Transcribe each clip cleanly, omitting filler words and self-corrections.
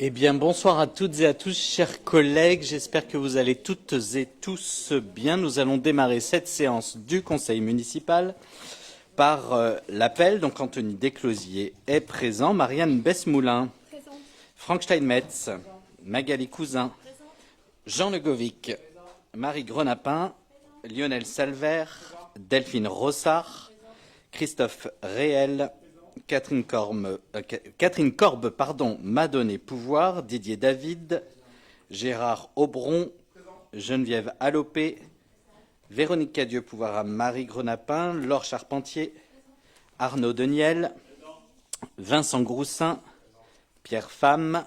Eh bien, bonsoir à toutes et à tous, chers collègues. J'espère que vous allez toutes et tous bien. Nous allons démarrer cette séance du Conseil municipal par l'appel. Donc, Anthony Desclosiers est présent. Marianne Besmoulin. Présente. Franck Steinmetz. Magali Cousin. Présente. Jean Legovic. Marie Grenapin. Lionel Salver. Delphine Rossard. Christophe Réel. Catherine Corbe, m'a donné pouvoir, Didier David, Gérard Aubron, Geneviève Allopé, Véronique Cadieux pouvoir à Marie Grenapin, Laure Charpentier, Arnaud Deniel, Vincent Groussin, Pierre Pham,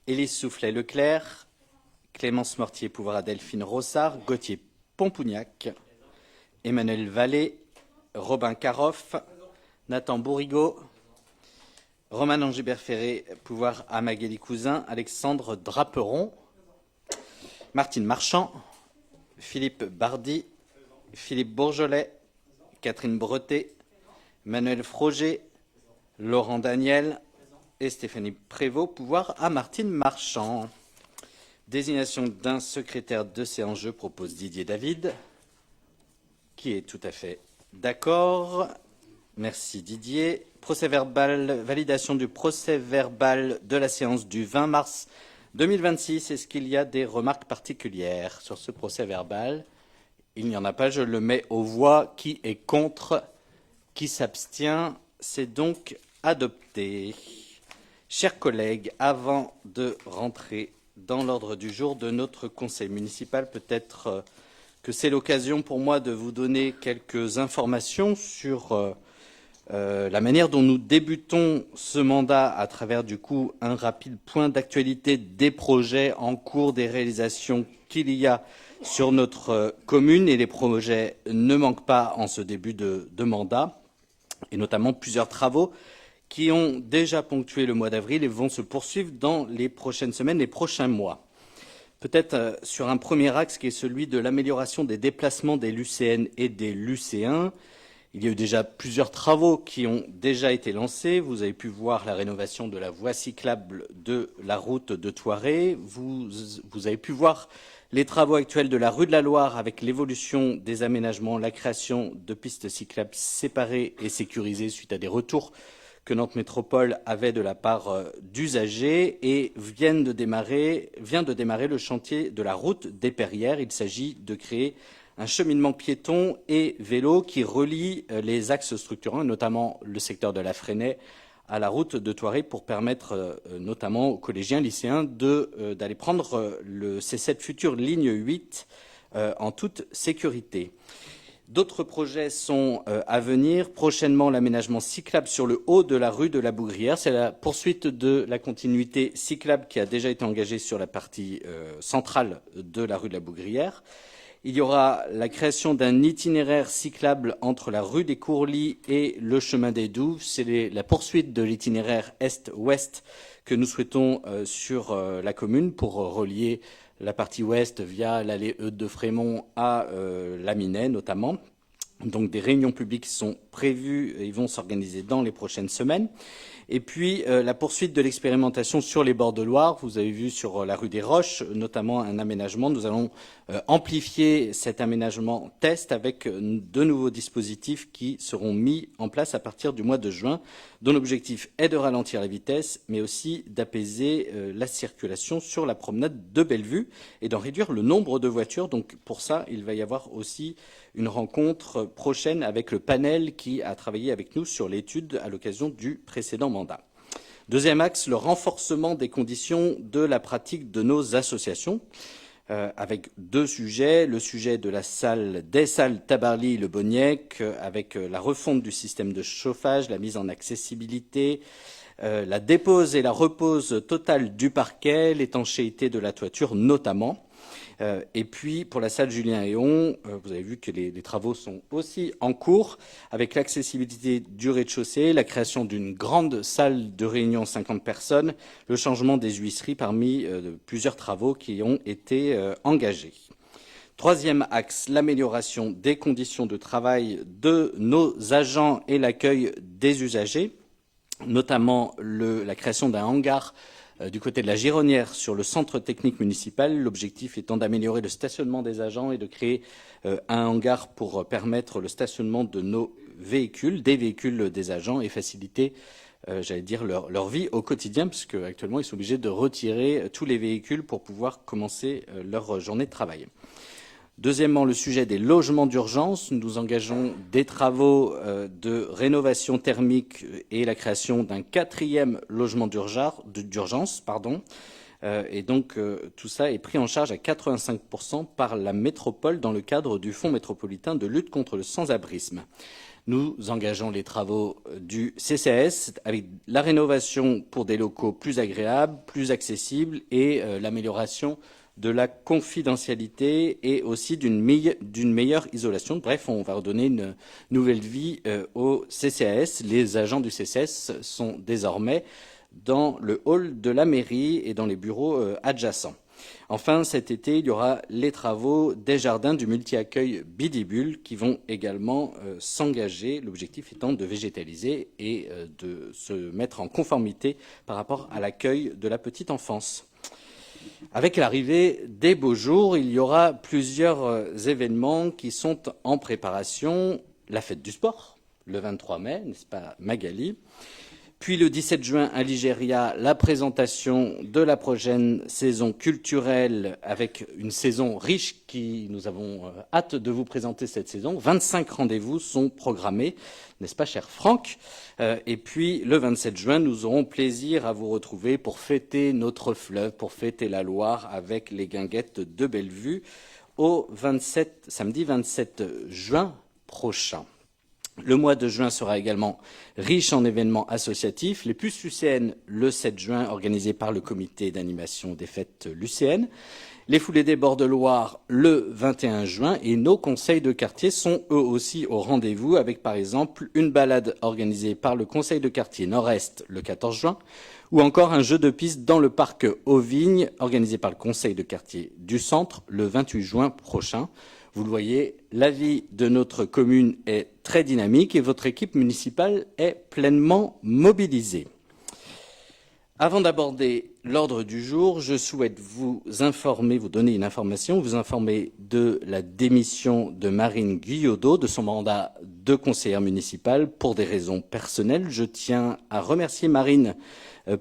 Élise Soufflet-Leclerc, Clémence Mortier pouvoir à Delphine Rossard, Gauthier Pompougnac, Emmanuel Vallée, Robin Caroff, Nathan Bourrigaud, Roman Angibert-Ferré, pouvoir à Magali Cousin, Alexandre Draperon, Martine Marchand, Philippe Bardy, Philippe Bourgeolet, Catherine Bretet, Manuel Froger, Laurent Daniel et Stéphanie Prévost, pouvoir à Martine Marchand. Désignation d'un secrétaire de séance, je propose Didier David, qui est tout à fait d'accord. Merci Didier. Procès-verbal, validation du procès-verbal de la séance du 20 mars 2026. Est-ce qu'il y a des remarques particulières sur ce procès-verbal? Il n'y en a pas, je le mets aux voix. Qui est contre? Qui s'abstient? C'est donc adopté. Chers collègues, avant de rentrer dans l'ordre du jour de notre conseil municipal, peut-être que c'est l'occasion pour moi de vous donner quelques informations sur la manière dont nous débutons ce mandat à travers du coup un rapide point d'actualité des projets en cours, des réalisations qu'il y a sur notre commune, et les projets ne manquent pas en ce début de mandat, et notamment plusieurs travaux qui ont déjà ponctué le mois d'avril et vont se poursuivre dans les prochaines semaines, les prochains mois. Peut-être sur un premier axe qui est celui de l'amélioration des déplacements des Lucéennes et des Lucéens. Il y a eu déjà plusieurs travaux qui ont déjà été lancés. Vous avez pu voir la rénovation de la voie cyclable de la route de Thoiré. Vous avez pu voir les travaux actuels de la rue de la Loire avec l'évolution des aménagements, la création de pistes cyclables séparées et sécurisées suite à des retours que Nantes Métropole avait de la part d'usagers, et vient de démarrer le chantier de la route des Perrières. Il s'agit de créer un cheminement piéton et vélo qui relie les axes structurants, notamment le secteur de la Fresnaye, à la route de Thoiré, pour permettre notamment aux collégiens, lycéens d'aller prendre le C7 future ligne 8 en toute sécurité. D'autres projets sont à venir. Prochainement, l'aménagement cyclable sur le haut de la rue de la Bougrière. C'est la poursuite de la continuité cyclable qui a déjà été engagée sur la partie centrale de la rue de la Bougrière. Il y aura la création d'un itinéraire cyclable entre la rue des Courlis et le chemin des Douves. C'est la poursuite de l'itinéraire est-ouest que nous souhaitons sur la commune pour relier la partie ouest via l'allée Eudes de Frémont à Laminet notamment. Donc des réunions publiques sont prévues et vont s'organiser dans les prochaines semaines. Et puis la poursuite de l'expérimentation sur les bords de Loire. Vous avez vu sur la rue des Roches, notamment un aménagement. Nous allons amplifier cet aménagement test avec de nouveaux dispositifs qui seront mis en place à partir du mois de juin, dont l'objectif est de ralentir la vitesse, mais aussi d'apaiser la circulation sur la promenade de Bellevue et d'en réduire le nombre de voitures. Donc pour ça, il va y avoir aussi une rencontre prochaine avec le panel qui a travaillé avec nous sur l'étude à l'occasion du précédent mandat. Deuxième axe, le renforcement des conditions de la pratique de nos associations, avec deux sujets. Le sujet de des salles Tabarly-Le Boniec, avec la refonte du système de chauffage, la mise en accessibilité, la dépose et la repose totale du parquet, l'étanchéité de la toiture notamment. Et puis, pour la salle Julien Héon, vous avez vu que les travaux sont aussi en cours, avec l'accessibilité du rez-de-chaussée, la création d'une grande salle de réunion 50 personnes, le changement des huisseries parmi plusieurs travaux qui ont été engagés. Troisième axe, l'amélioration des conditions de travail de nos agents et l'accueil des usagers, notamment la création d'un hangar du côté de la Gironnière sur le centre technique municipal, l'objectif étant d'améliorer le stationnement des agents et de créer un hangar pour permettre le stationnement de nos véhicules, des véhicules des agents et faciliter j'allais dire leur vie au quotidien, puisque actuellement ils sont obligés de retirer tous les véhicules pour pouvoir commencer leur journée de travail. Deuxièmement, le sujet des logements d'urgence. Nous engageons des travaux de rénovation thermique et la création d'un 4e logement d'urgence. Et donc, tout ça est pris en charge à 85% par la métropole dans le cadre du Fonds métropolitain de lutte contre le sans-abrisme. Nous engageons les travaux du CCAS avec la rénovation pour des locaux plus agréables, plus accessibles et l'amélioration de la confidentialité et aussi d'une meilleure isolation. Bref, on va redonner une nouvelle vie au CCAS. Les agents du CCAS sont désormais dans le hall de la mairie et dans les bureaux adjacents. Enfin, cet été, il y aura les travaux des jardins du multi-accueil Bidibule qui vont également s'engager, l'objectif étant de végétaliser et de se mettre en conformité par rapport à l'accueil de la petite enfance. Avec l'arrivée des beaux jours, il y aura plusieurs événements qui sont en préparation. La fête du sport, le 23 mai, n'est-ce pas Magali ? Puis le 17 juin à Ligéria, la présentation de la prochaine saison culturelle avec une saison riche qui nous avons hâte de vous présenter cette saison. 25 rendez-vous sont programmés, n'est-ce pas cher Franck ? Et puis le 27 juin, nous aurons plaisir à vous retrouver pour fêter notre fleuve, pour fêter la Loire avec les guinguettes de Bellevue au samedi 27 juin prochain. Le mois de juin sera également riche en événements associatifs. Les Puces Lucéennes, le 7 juin, organisées par le comité d'animation des fêtes lucéennes. Les Foulées des Bords de Loire, le 21 juin. Et nos conseils de quartier sont eux aussi au rendez-vous, avec par exemple une balade organisée par le conseil de quartier Nord-Est le 14 juin, ou encore un jeu de piste dans le parc aux Vignes, organisé par le conseil de quartier du Centre le 28 juin prochain. Vous le voyez, la vie de notre commune est très dynamique et votre équipe municipale est pleinement mobilisée. Avant d'aborder l'ordre du jour, je souhaite vous donner une information, vous informer de la démission de Marine Guyodeau de son mandat de conseillère municipale pour des raisons personnelles. Je tiens à remercier Marine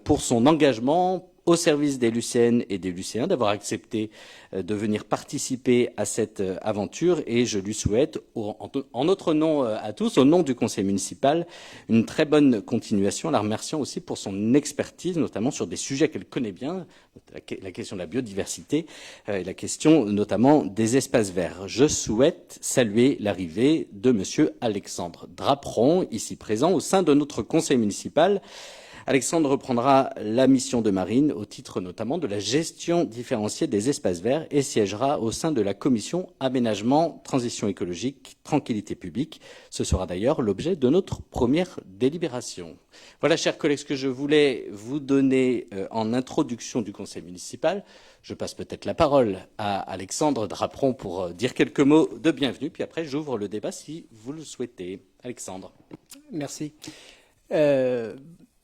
pour son engagement au service des Lucéennes et des Lucéens, d'avoir accepté de venir participer à cette aventure et je lui souhaite, en notre nom à tous, au nom du conseil municipal, une très bonne continuation, en la remerciant aussi pour son expertise, notamment sur des sujets qu'elle connaît bien, la question de la biodiversité et la question notamment des espaces verts. Je souhaite saluer l'arrivée de monsieur Alexandre Draperon, ici présent, au sein de notre conseil municipal. Alexandre reprendra la mission de Marine au titre notamment de la gestion différenciée des espaces verts et siégera au sein de la commission aménagement, transition écologique, tranquillité publique. Ce sera d'ailleurs l'objet de notre première délibération. Voilà, chers collègues, ce que je voulais vous donner en introduction du conseil municipal. Je passe peut-être la parole à Alexandre Draperon pour dire quelques mots de bienvenue, puis après j'ouvre le débat si vous le souhaitez. Alexandre. Merci.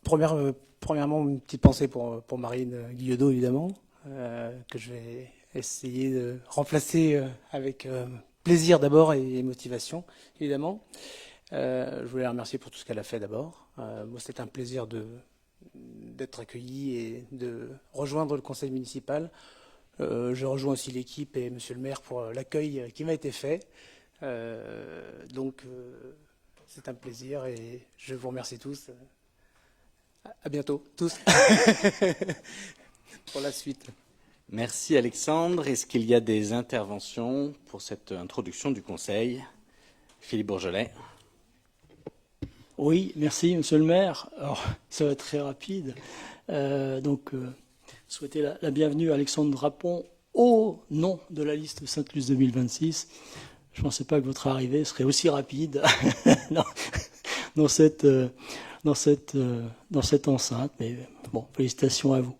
Premièrement, une petite pensée pour Marine Guyodeau, évidemment, que je vais essayer de remplacer avec plaisir d'abord et motivation, évidemment. Je voulais la remercier pour tout ce qu'elle a fait d'abord. Moi, c'était un plaisir d'être accueilli et de rejoindre le conseil municipal. Je rejoins aussi l'équipe et monsieur le maire pour l'accueil qui m'a été fait. Donc, c'est un plaisir et je vous remercie tous. À bientôt, tous, pour la suite. Merci Alexandre. Est-ce qu'il y a des interventions pour cette introduction du Conseil ? Philippe Bourgelet. Oui, merci Monsieur le maire. Alors, ça va être très rapide. Souhaiter la bienvenue à Alexandre Draperon au nom de la liste Sainte-Luce 2026. Je ne pensais pas que votre arrivée serait aussi rapide dans cette enceinte, mais bon, félicitations à vous.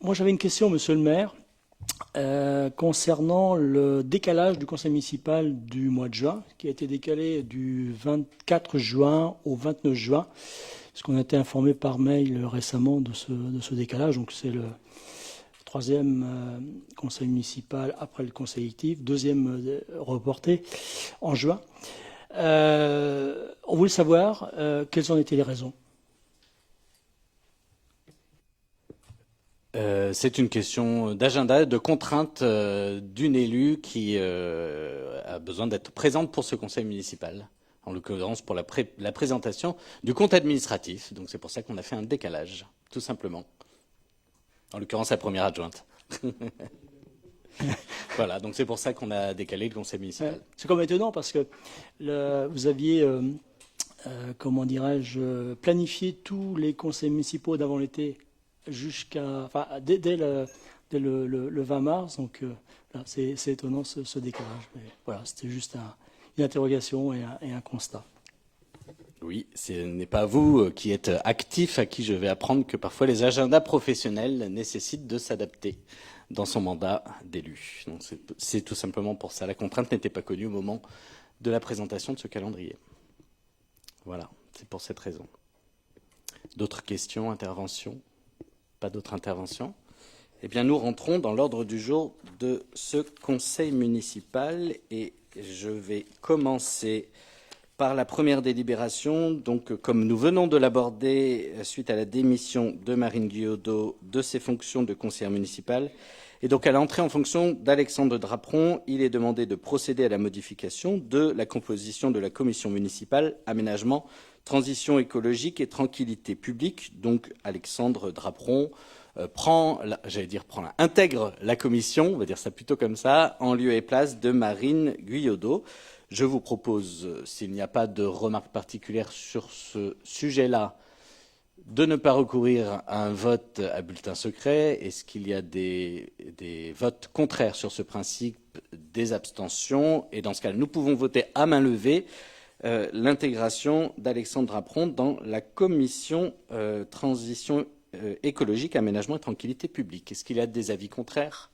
Moi, j'avais une question, monsieur le maire, concernant le décalage du conseil municipal du mois de juin, qui a été décalé du 24 juin au 29 juin, parce qu'on a été informé par mail récemment de ce décalage. Donc c'est le troisième conseil municipal après le conseil électif, deuxième reporté en juin. On voulait savoir quelles en étaient les raisons. C'est une question d'agenda, de contrainte d'une élue qui a besoin d'être présente pour ce conseil municipal, en l'occurrence pour la présentation du compte administratif. Donc c'est pour ça qu'on a fait un décalage, tout simplement. En l'occurrence, la première adjointe. Voilà, donc c'est pour ça qu'on a décalé le conseil municipal. C'est comme étonnant parce que vous aviez, comment dirais-je, planifié tous les conseils municipaux d'avant l'été dès le 20 mars. Donc là, c'est étonnant ce décalage. Mais voilà, c'était juste une interrogation et un constat. Oui, ce n'est pas vous qui êtes actif à qui je vais apprendre que parfois les agendas professionnels nécessitent de s'adapter dans son mandat d'élu. Donc c'est tout simplement pour ça. La contrainte n'était pas connue au moment de la présentation de ce calendrier. Voilà, c'est pour cette raison. D'autres questions, interventions? Pas d'autres interventions? Eh bien, nous rentrons dans l'ordre du jour de ce conseil municipal et je vais commencer par la première délibération. Donc, comme nous venons de l'aborder suite à la démission de Marine Guyodo de ses fonctions de conseillère municipale, et donc à l'entrée en fonction d'Alexandre Draperon, il est demandé de procéder à la modification de la composition de la commission municipale aménagement, transition écologique et tranquillité publique. Donc, Alexandre Draperon intègre la commission, on va dire ça plutôt comme ça, en lieu et place de Marine Guyodo. Je vous propose, s'il n'y a pas de remarques particulières sur ce sujet-là, de ne pas recourir à un vote à bulletin secret. Est-ce qu'il y a des votes contraires sur ce principe, des abstentions? Et dans ce cas, nous pouvons voter à main levée l'intégration d'Alexandre Draperon dans la commission transition écologique, aménagement et tranquillité publique. Est-ce qu'il y a des avis contraires?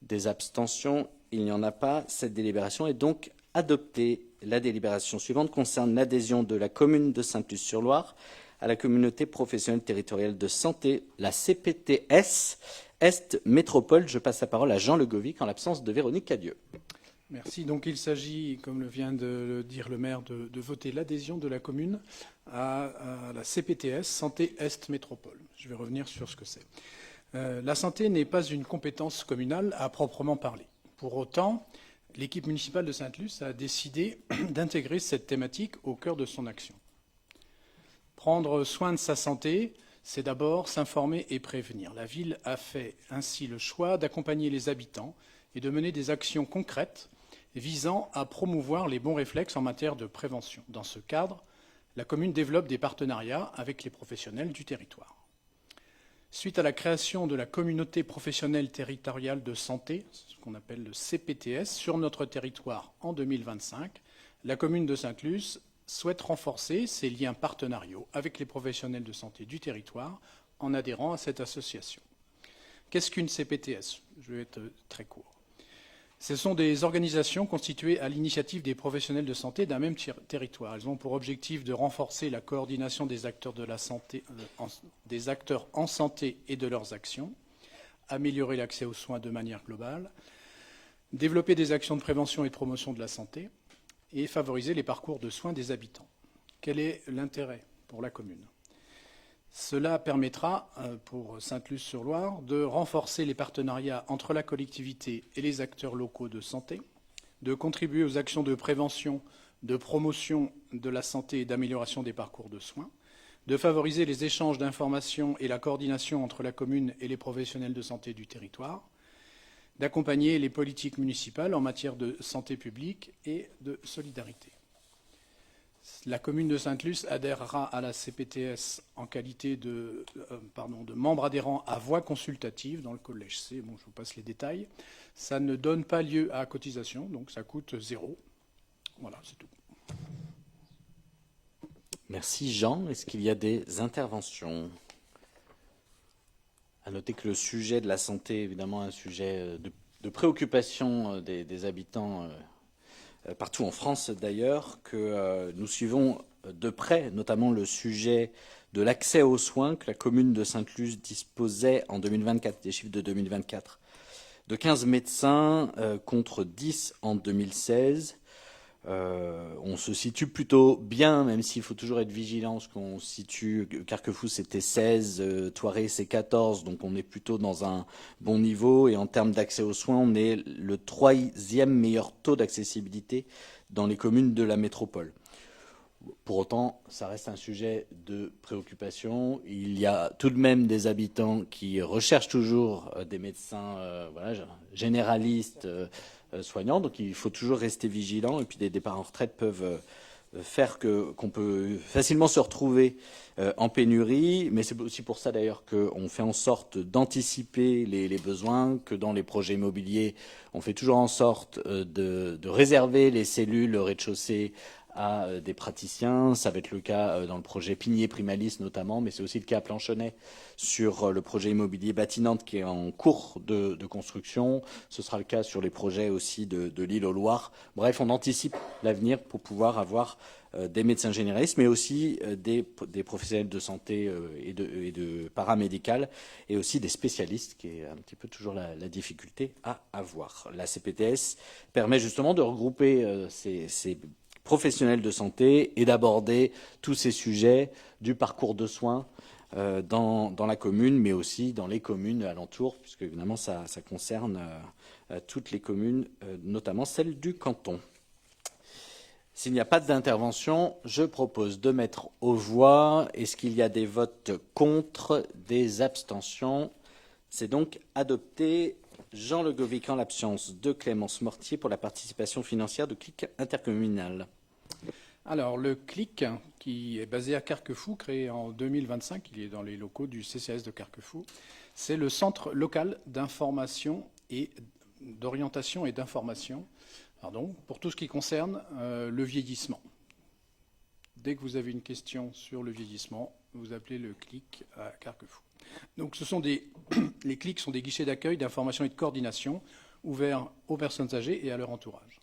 Des abstentions? Il n'y en a pas. Cette délibération est donc adoptée. La délibération suivante concerne l'adhésion de la commune de Sainte-Luce-sur-Loire à la communauté professionnelle territoriale de santé, la CPTS Est Métropole. Je passe la parole à Jean Legovic en l'absence de Véronique Cadieux. Merci. Donc il s'agit, comme le vient de le dire le maire, de voter l'adhésion de la commune à la CPTS Santé Est Métropole. Je vais revenir sur ce que c'est. La santé n'est pas une compétence communale à proprement parler. Pour autant, l'équipe municipale de Sainte-Luce a décidé d'intégrer cette thématique au cœur de son action. Prendre soin de sa santé, c'est d'abord s'informer et prévenir. La ville a fait ainsi le choix d'accompagner les habitants et de mener des actions concrètes visant à promouvoir les bons réflexes en matière de prévention. Dans ce cadre, la commune développe des partenariats avec les professionnels du territoire. Suite à la création de la communauté professionnelle territoriale de santé, ce qu'on appelle le CPTS, sur notre territoire en 2025, la commune de Sainte-Luce souhaite renforcer ses liens partenariaux avec les professionnels de santé du territoire en adhérant à cette association. Qu'est-ce qu'une CPTS? Je vais être très court. Ce sont des organisations constituées à l'initiative des professionnels de santé d'un même territoire. Elles ont pour objectif de renforcer la coordination des acteurs de la santé, des acteurs en santé et de leurs actions, améliorer l'accès aux soins de manière globale, développer des actions de prévention et de promotion de la santé et favoriser les parcours de soins des habitants. Quel est l'intérêt pour la commune? Cela permettra, pour Sainte-Luce-sur-Loire, de renforcer les partenariats entre la collectivité et les acteurs locaux de santé, de contribuer aux actions de prévention, de promotion de la santé et d'amélioration des parcours de soins, de favoriser les échanges d'informations et la coordination entre la commune et les professionnels de santé du territoire, d'accompagner les politiques municipales en matière de santé publique et de solidarité. La commune de Sainte-Luce adhérera à la CPTS en qualité de membre adhérent à voix consultative dans le collège C. Bon, je vous passe les détails. Ça ne donne pas lieu à cotisation, donc ça coûte 0. Voilà, c'est tout. Merci Jean. Est-ce qu'il y a des interventions? À noter que le sujet de la santé est évidemment un sujet de préoccupation des habitants partout en France d'ailleurs, que nous suivons de près, notamment le sujet de l'accès aux soins que la commune de Sainte-Luce disposait en 2024, des chiffres de 2024, de 15 médecins contre 10 en 2016. On se situe plutôt bien, même s'il faut toujours être vigilant, parce qu'on se situe, Carquefou c'était 16, Thoiré c'est 14, donc on est plutôt dans un bon niveau, et en termes d'accès aux soins, on est le 3e meilleur taux d'accessibilité dans les communes de la métropole. Pour autant, ça reste un sujet de préoccupation. Il y a tout de même des habitants qui recherchent toujours des médecins généralistes, soignants. Donc il faut toujours rester vigilant. Et puis des départs en retraite peuvent faire qu'on peut facilement se retrouver en pénurie. Mais c'est aussi pour ça d'ailleurs qu'on fait en sorte d'anticiper les besoins, que dans les projets immobiliers, on fait toujours en sorte de réserver les cellules, le rez-de-chaussée, à des praticiens. Ça va être le cas dans le projet Pigné-Primalis notamment, mais c'est aussi le cas à Planchonnet sur le projet immobilier Bâtinante qui est en cours de construction. Ce sera le cas sur les projets aussi de l'île aux Loire. Bref, on anticipe l'avenir pour pouvoir avoir des médecins généralistes, mais aussi des professionnels de santé et de paramédical, et aussi des spécialistes, qui est un petit peu toujours la difficulté à avoir. La CPTS permet justement de regrouper ces professionnels de santé et d'aborder tous ces sujets du parcours de soins dans la commune, mais aussi dans les communes alentours, puisque évidemment ça concerne toutes les communes, notamment celles du canton. S'il n'y a pas d'intervention, je propose de mettre aux voix. Est-ce qu'il y a des votes contre, des abstentions? C'est donc adopté. Jean Le Govic en l'absence de Clémence Mortier pour la participation financière du CLIC intercommunal. Alors, le CLIC, qui est basé à Carquefou, créé en 2025, il est dans les locaux du CCAS de Carquefou, c'est le centre local d'information et d'orientation et d'information, pour tout ce qui concerne le vieillissement. Dès que vous avez une question sur le vieillissement, vous appelez le CLIC à Carquefou. Donc les CLIC sont des guichets d'accueil, d'information et de coordination ouverts aux personnes âgées et à leur entourage.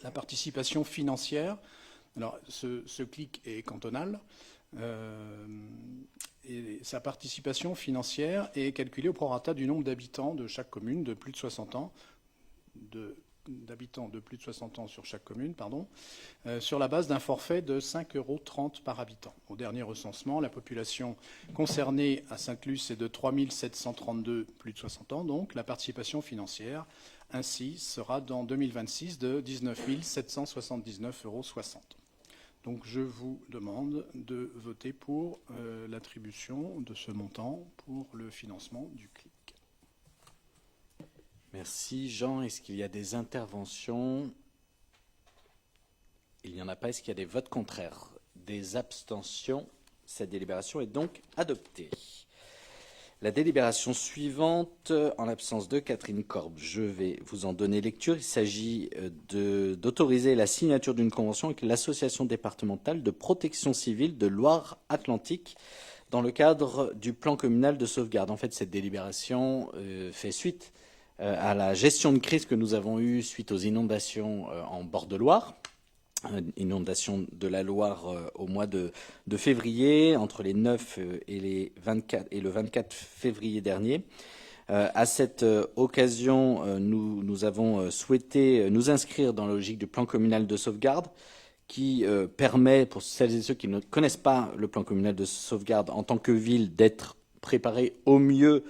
La participation financière, alors ce CLIC est cantonal, et sa participation financière est calculée au prorata du nombre d'habitants de chaque commune de plus de 60 ans, d'habitants de plus de 60 ans sur chaque commune, sur la base d'un forfait de 5,30 € par habitant. Au dernier recensement, la population concernée à Sainte-Luce est de 3 732 plus de 60 ans, donc la participation financière ainsi sera dans 2026 de 19 779,60 €. Donc je vous demande de voter pour l'attribution de ce montant pour le financement du CLIC. Merci Jean. Est-ce qu'il y a des interventions? Il n'y en a pas. Est-ce qu'il y a des votes contraires? Des abstentions? Cette délibération est donc adoptée. La délibération suivante, en l'absence de Catherine Korb, je vais vous en donner lecture. Il s'agit d'autoriser la signature d'une convention avec l'Association départementale de protection civile de Loire-Atlantique dans le cadre du plan communal de sauvegarde. En fait, cette délibération fait suite à la gestion de crise que nous avons eue suite aux inondations en bord de Loire, inondation de la Loire au mois de février, entre les 9 et le 24 février dernier. À cette occasion, nous avons souhaité nous inscrire dans la logique du plan communal de sauvegarde qui permet, pour celles et ceux qui ne connaissent pas le plan communal de sauvegarde en tant que ville, d'être préparés au mieux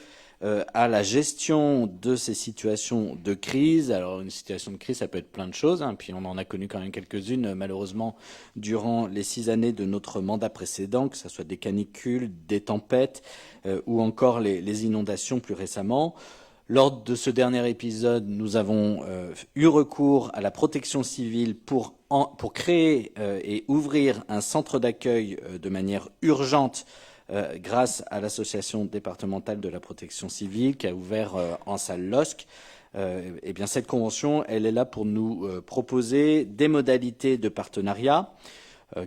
à la gestion de ces situations de crise. Alors une situation de crise, ça peut être plein de choses, puis on en a connu quand même quelques-unes malheureusement durant les 6 années de notre mandat précédent, que ce soit des canicules, des tempêtes ou encore les inondations plus récemment. Lors de ce dernier épisode, nous avons eu recours à la protection civile pour créer et ouvrir un centre d'accueil de manière urgente grâce à l'association départementale de la protection civile qui a ouvert en salle LOSC. Eh bien, cette convention, elle est là pour nous proposer des modalités de partenariat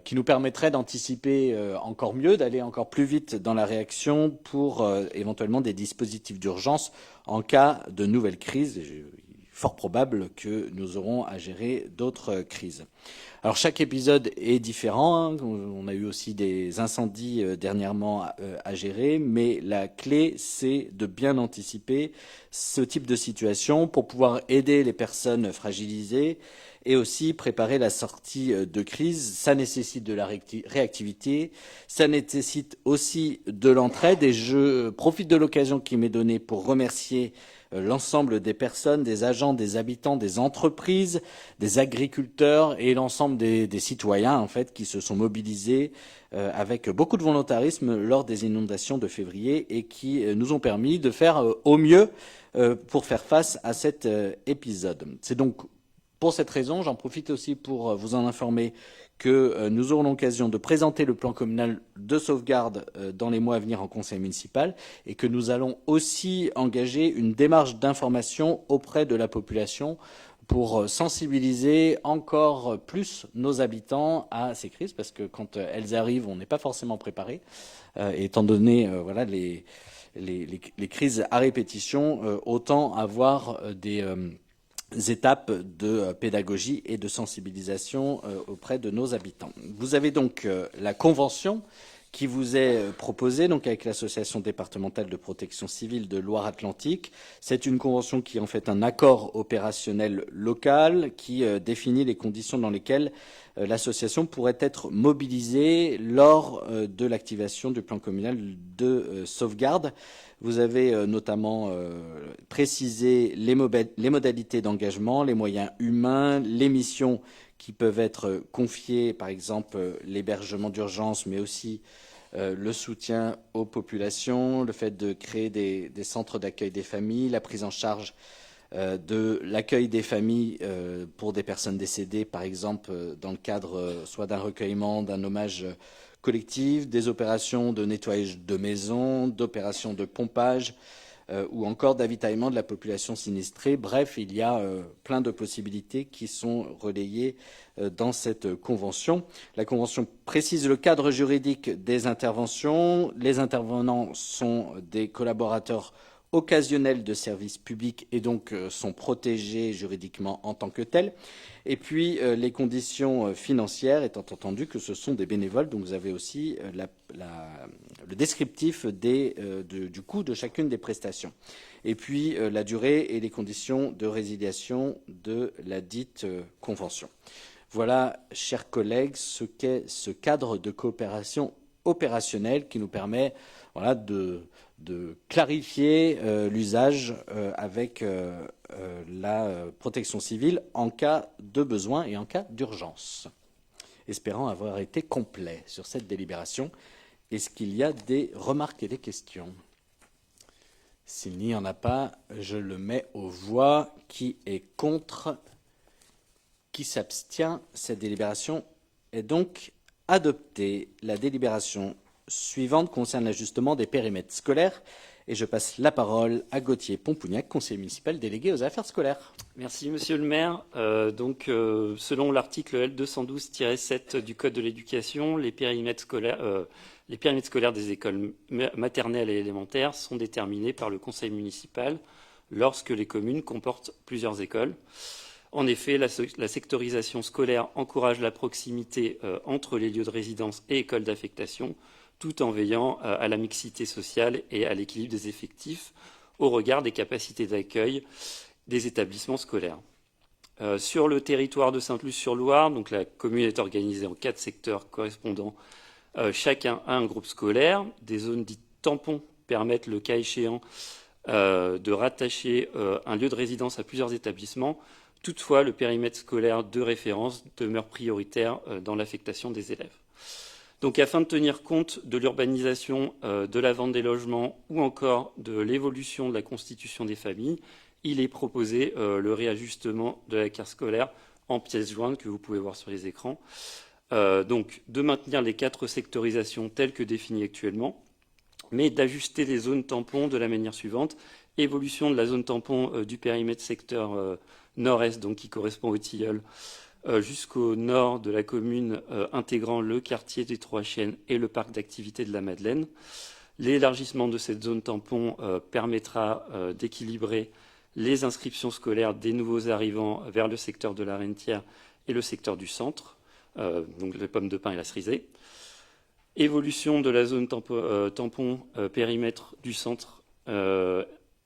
qui nous permettraient d'anticiper encore mieux, d'aller encore plus vite dans la réaction pour éventuellement des dispositifs d'urgence en cas de nouvelle crise. Il fort probable que nous aurons à gérer d'autres crises. Alors chaque épisode est différent, hein. On a eu aussi des incendies dernièrement à gérer, mais la clé c'est de bien anticiper ce type de situation pour pouvoir aider les personnes fragilisées et aussi préparer la sortie de crise. Ça nécessite de la réactivité, ça nécessite aussi de l'entraide, et je profite de l'occasion qui m'est donnée pour remercier l'ensemble des personnes, des agents, des habitants, des entreprises, des agriculteurs et l'ensemble des citoyens en fait qui se sont mobilisés avec beaucoup de volontarisme lors des inondations de février et qui nous ont permis de faire au mieux pour faire face à cet épisode. C'est donc pour cette raison, j'en profite aussi pour vous en informer que nous aurons l'occasion de présenter le plan communal de sauvegarde dans les mois à venir en conseil municipal et que nous allons aussi engager une démarche d'information auprès de la population pour sensibiliser encore plus nos habitants à ces crises, parce que quand elles arrivent, on n'est pas forcément préparé, étant donné voilà, les crises à répétition, autant avoir des étapes de pédagogie et de sensibilisation auprès de nos habitants. Vous avez donc la convention qui vous est proposée donc avec l'association départementale de protection civile de Loire-Atlantique. C'est une convention qui est en fait un accord opérationnel local qui définit les conditions dans lesquelles l'association pourrait être mobilisée lors de l'activation du plan communal de sauvegarde. Vous avez notamment précisé les modalités d'engagement, les moyens humains, les missions qui peuvent être confiées, par exemple l'hébergement d'urgence, mais aussi le soutien aux populations, le fait de créer des centres d'accueil des familles, la prise en charge de l'accueil des familles pour des personnes décédées, par exemple dans le cadre soit d'un recueillement, d'un hommage collectif, des opérations de nettoyage de maisons, d'opérations de pompage ou encore d'avitaillement de la population sinistrée. Bref, il y a plein de possibilités qui sont relayées dans cette convention. La convention précise le cadre juridique des interventions. Les intervenants sont des collaborateurs occasionnels de services publics et donc sont protégés juridiquement en tant que tels. Et puis les conditions financières, étant entendu que ce sont des bénévoles, donc vous avez aussi le descriptif du coût de chacune des prestations. Et puis la durée et les conditions de résiliation de la dite convention. Voilà, chers collègues, ce qu'est ce cadre de coopération opérationnelle qui nous permet voilà, de clarifier l'usage avec la protection civile en cas de besoin et en cas d'urgence. Espérant avoir été complet sur cette délibération, est-ce qu'il y a des remarques et des questions? S'il n'y en a pas, je le mets aux voix. Qui est contre? Qui s'abstient? Cette délibération est donc adoptée. La délibération suivante concerne l'ajustement des périmètres scolaires et je passe la parole à Gauthier Pompougnac, conseiller municipal délégué aux affaires scolaires. Merci Monsieur le maire. Selon l'article L212-7 du Code de l'éducation, les périmètres scolaires des écoles maternelles et élémentaires sont déterminés par le conseil municipal lorsque les communes comportent plusieurs écoles. En effet, la sectorisation scolaire encourage la proximité entre les lieux de résidence et écoles d'affectation, tout en veillant à la mixité sociale et à l'équilibre des effectifs au regard des capacités d'accueil des établissements scolaires. Sur le territoire de Sainte-Luce-sur-Loire, donc la commune est organisée en 4 secteurs correspondant chacun à un groupe scolaire. Des zones dites tampons permettent, le cas échéant, de rattacher un lieu de résidence à plusieurs établissements. Toutefois, le périmètre scolaire de référence demeure prioritaire dans l'affectation des élèves. Donc, afin de tenir compte de l'urbanisation, de la vente des logements ou encore de l'évolution de la constitution des familles, il est proposé le réajustement de la carte scolaire en pièces jointes que vous pouvez voir sur les écrans. Donc, de maintenir les 4 sectorisations telles que définies actuellement, mais d'ajuster les zones tampons de la manière suivante. Évolution de la zone tampon du périmètre secteur nord-est, donc qui correspond au Tilleul, jusqu'au nord de la commune, intégrant le quartier des Trois Chênes et le parc d'activités de la Madeleine. L'élargissement de cette zone tampon permettra d'équilibrer les inscriptions scolaires des nouveaux arrivants vers le secteur de la Rentière et le secteur du centre, donc les pommes de pin et la cerisée. Évolution de la zone tampon périmètre du centre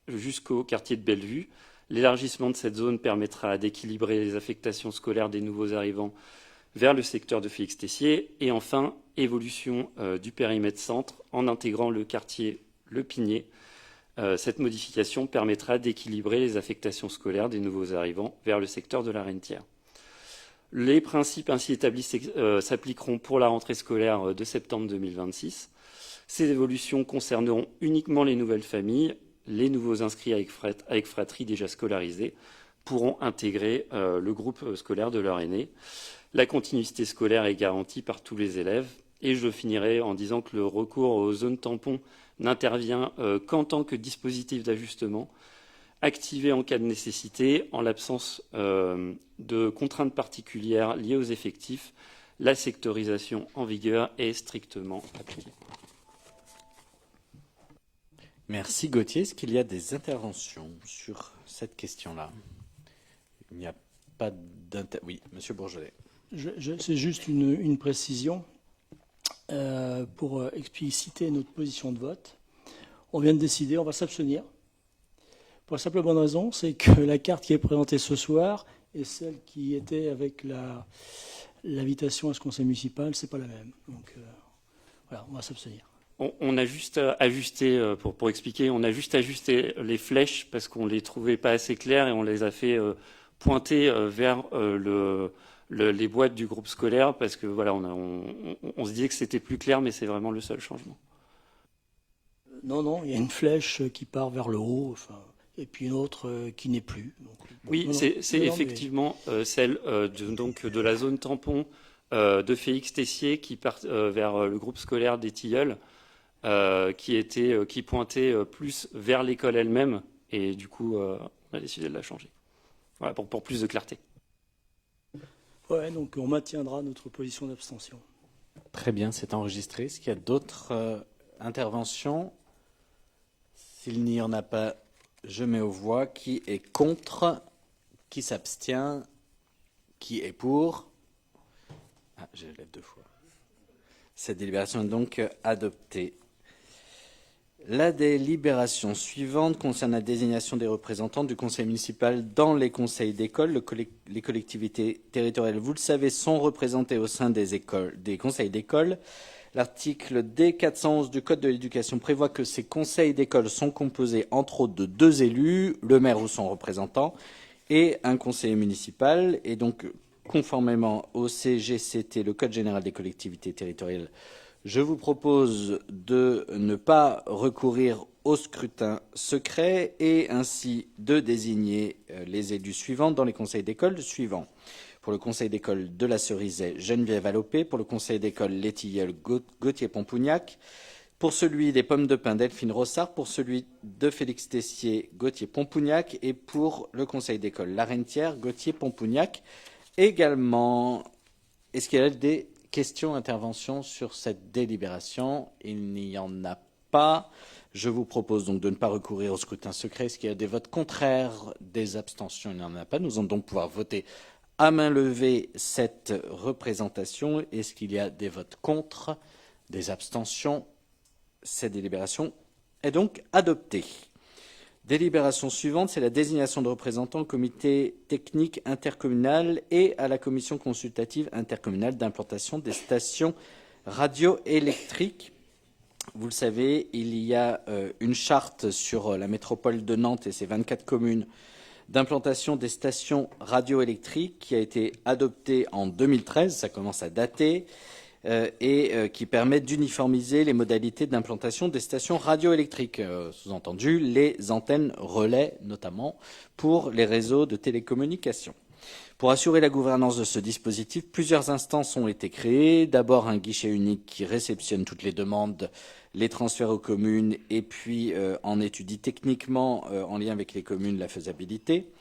jusqu'au quartier de Bellevue. L'élargissement de cette zone permettra d'équilibrer les affectations scolaires des nouveaux arrivants vers le secteur de Félix Tessier. Et enfin, évolution du périmètre centre en intégrant le quartier Le Pigné. Cette modification permettra d'équilibrer les affectations scolaires des nouveaux arrivants vers le secteur de la Rentière. Les principes ainsi établis s'appliqueront pour la rentrée scolaire de septembre 2026. Ces évolutions concerneront uniquement les nouvelles familles. Les nouveaux inscrits avec fratrie déjà scolarisés pourront intégrer le groupe scolaire de leur aîné. La continuité scolaire est garantie par tous les élèves. Et je finirai en disant que le recours aux zones tampons n'intervient qu'en tant que dispositif d'ajustement, activé en cas de nécessité. En l'absence de contraintes particulières liées aux effectifs, la sectorisation en vigueur est strictement appliquée. Merci Gauthier. Est-ce qu'il y a des interventions sur cette question-là? Il n'y a pas Oui, Monsieur Bourgelet. C'est juste une précision pour expliciter notre position de vote. On vient de décider, on va s'abstenir. Pour la simple bonne raison, c'est que la carte qui est présentée ce soir et celle qui était avec l'invitation à ce conseil municipal, c'est pas la même. Donc voilà, on va s'abstenir. On a juste ajusté, pour expliquer, on a juste ajusté les flèches parce qu'on les trouvait pas assez claires et on les a fait pointer vers les boîtes du groupe scolaire parce que voilà, on se disait que c'était plus clair, mais c'est vraiment le seul changement. Non, il y a une flèche qui part vers le haut, et puis une autre qui n'est plus. Donc, oui, c'est effectivement celle de la zone tampon de Félix Tessier qui part vers le groupe scolaire des Tilleuls, qui pointait plus vers l'école elle-même, et du coup, on a décidé de la changer. Voilà, pour plus de clarté. Ouais, donc on maintiendra notre position d'abstention. Très bien, c'est enregistré. Est-ce qu'il y a d'autres interventions? S'il n'y en a pas, je mets aux voix. Qui est contre? Qui s'abstient? Qui est pour? Ah, je lève deux fois. Cette délibération est donc adoptée. La délibération suivante concerne la désignation des représentants du conseil municipal dans les conseils d'école. Les collectivités territoriales, vous le savez, sont représentées au sein des conseils d'école. L'article D411 du Code de l'éducation prévoit que ces conseils d'école sont composés entre autres de 2 élus, le maire ou son représentant, et un conseiller municipal. Et donc, conformément au CGCT, le Code général des collectivités territoriales, je vous propose de ne pas recourir au scrutin secret et ainsi de désigner les élus suivants dans les conseils d'école suivants. Pour le conseil d'école de la Cerisay, Geneviève Allopé. Pour le conseil d'école Les Tilleuls, Gauthier Pompougnac. Pour celui des Pommes de Pin, Delphine Rossard. Pour celui de Félix Tessier, Gauthier Pompougnac. Et pour le conseil d'école La Rentière, Gauthier Pompougnac. Également, est-ce qu'il y a des questions, interventions sur cette délibération? Il n'y en a pas. Je vous propose donc de ne pas recourir au scrutin secret. Est-ce qu'il y a des votes contraires, des abstentions? Il n'y en a pas. Nous allons donc pouvoir voter à main levée cette représentation. Est-ce qu'il y a des votes contre, des abstentions? Cette délibération est donc adoptée. Délibération suivante, c'est la désignation de représentants au comité technique intercommunal et à la commission consultative intercommunale d'implantation des stations radioélectriques. Vous le savez, il y a une charte sur la métropole de Nantes et ses 24 communes d'implantation des stations radioélectriques qui a été adoptée en 2013, ça commence à dater, et qui permet d'uniformiser les modalités d'implantation des stations radioélectriques, sous-entendu les antennes relais notamment pour les réseaux de télécommunications. Pour assurer la gouvernance de ce dispositif, plusieurs instances ont été créées. D'abord, un guichet unique qui réceptionne toutes les demandes, les transfère aux communes et puis en étudie techniquement en lien avec les communes la faisabilité.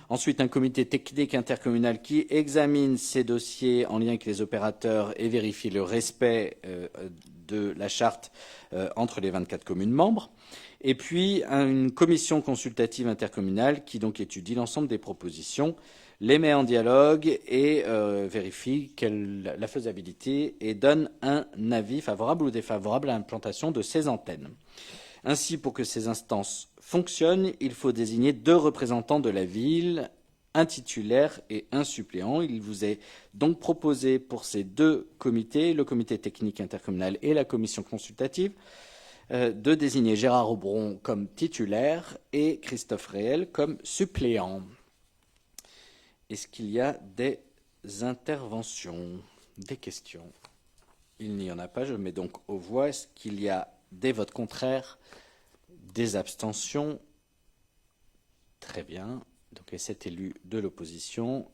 Ensuite, un comité technique intercommunal qui examine ces dossiers en lien avec les opérateurs et vérifie le respect de la charte entre les 24 communes membres. Et puis une commission consultative intercommunale qui donc étudie l'ensemble des propositions, les met en dialogue et vérifie la faisabilité et donne un avis favorable ou défavorable à l'implantation de ces antennes. Ainsi, pour que ces instances fonctionnent, il faut désigner 2 représentants de la ville, un titulaire et un suppléant. Il vous est donc proposé pour ces 2 comités, le comité technique intercommunal et la commission consultative, de désigner Gérard Aubron comme titulaire et Christophe Réel comme suppléant. Est-ce qu'il y a des interventions, des questions? Il n'y en a pas, je mets donc aux voix. Est-ce qu'il y a des votes contraires, des abstentions? Très bien. Donc les 7 élus de l'opposition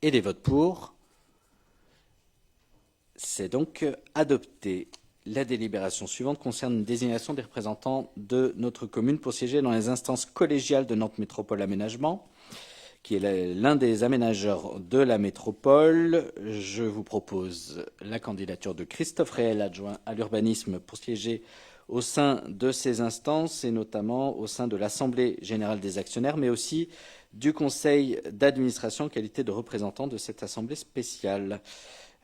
et des votes pour. C'est donc adopté. La délibération suivante concerne une désignation des représentants de notre commune pour siéger dans les instances collégiales de Nantes Métropole Aménagement, qui est l'un des aménageurs de la métropole. Je vous propose la candidature de Christophe Réel, adjoint à l'urbanisme, pour siéger au sein de ces instances et notamment au sein de l'Assemblée générale des actionnaires, mais aussi du conseil d'administration en qualité de représentant de cette assemblée spéciale.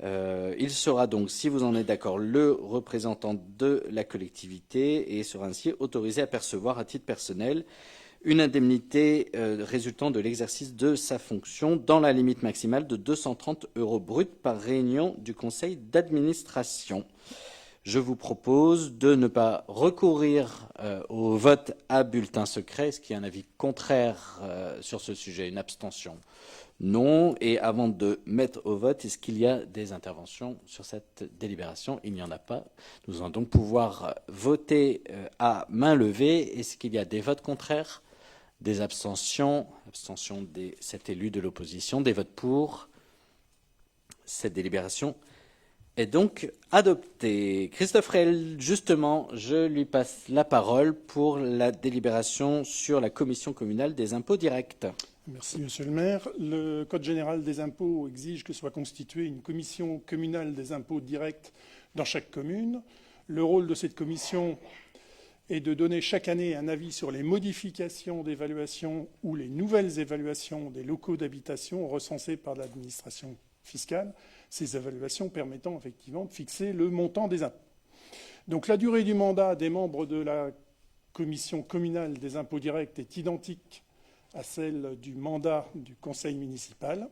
Il sera donc, si vous en êtes d'accord, le représentant de la collectivité et sera ainsi autorisé à percevoir à titre personnel une indemnité résultant de l'exercice de sa fonction dans la limite maximale de 230 € bruts par réunion du conseil d'administration. Je vous propose de ne pas recourir au vote à bulletin secret. Est-ce qu'il y a un avis contraire sur ce sujet, une abstention? Non. Et avant de mettre au vote, est-ce qu'il y a des interventions sur cette délibération? Il n'y en a pas. Nous allons donc pouvoir voter à main levée. Est-ce qu'il y a des votes contraires, des abstentions? Abstention des 7 élus de l'opposition, des votes pour. Cette délibération est donc adoptée. Christophe Réel, justement, je lui passe la parole pour la délibération sur la commission communale des impôts directs. Merci, Monsieur le maire. Le Code général des impôts exige que soit constituée une commission communale des impôts directs dans chaque commune. Le rôle de cette commission est de donner chaque année un avis sur les modifications d'évaluation ou les nouvelles évaluations des locaux d'habitation recensés par l'administration fiscale, ces évaluations permettant effectivement de fixer le montant des impôts. Donc la durée du mandat des membres de la commission communale des impôts directs est identique à celle du mandat du conseil municipal.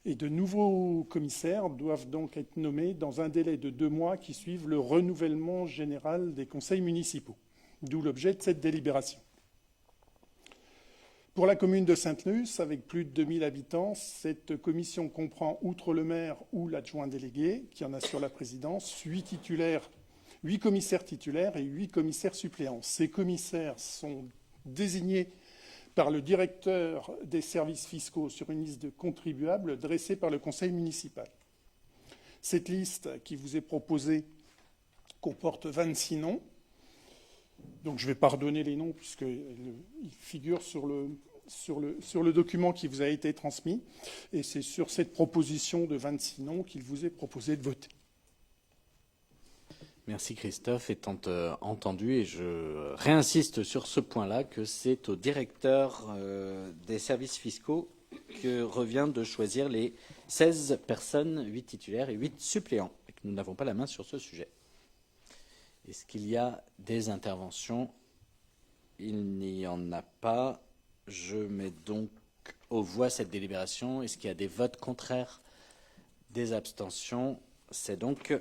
Et de nouveaux commissaires doivent donc être nommés dans un délai de 2 mois qui suivent le renouvellement général des conseils municipaux. D'où l'objet de cette délibération. Pour la commune de Sainte-Luce, avec plus de 2000 habitants, cette commission comprend, outre le maire ou l'adjoint délégué, qui en assure la présidence, 8 commissaires titulaires et 8 commissaires suppléants. Ces commissaires sont désignés par le directeur des services fiscaux sur une liste de contribuables dressée par le conseil municipal. Cette liste qui vous est proposée comporte 26 noms. Donc je ne vais pas redonner les noms puisqu'ils figurent sur le document qui vous a été transmis. Et c'est sur cette proposition de 26 noms qu'il vous est proposé de voter. Merci Christophe. Étant entendu, et je réinsiste sur ce point-là, que c'est au directeur des services fiscaux que revient de choisir les 16 personnes, 8 titulaires et 8 suppléants, et que nous n'avons pas la main sur ce sujet. Est-ce qu'il y a des interventions? Il n'y en a pas. Je mets donc aux voix cette délibération. Est-ce qu'il y a des votes contraires, des abstentions? C'est donc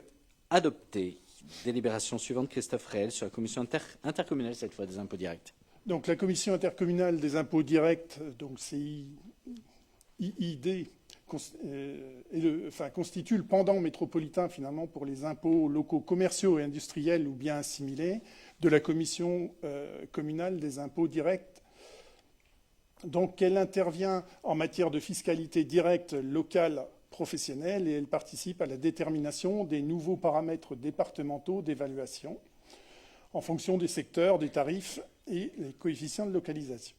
adopté. Délibération suivante, Christophe Réel, sur la commission intercommunale, cette fois, des impôts directs. Donc la commission intercommunale des impôts directs, donc CIID, constitue le pendant métropolitain, finalement, pour les impôts locaux commerciaux et industriels ou bien assimilés, de la commission communale des impôts directs. Donc elle intervient en matière de fiscalité directe locale professionnelle et elle participe à la détermination des nouveaux paramètres départementaux d'évaluation en fonction des secteurs, des tarifs et les coefficients de localisation.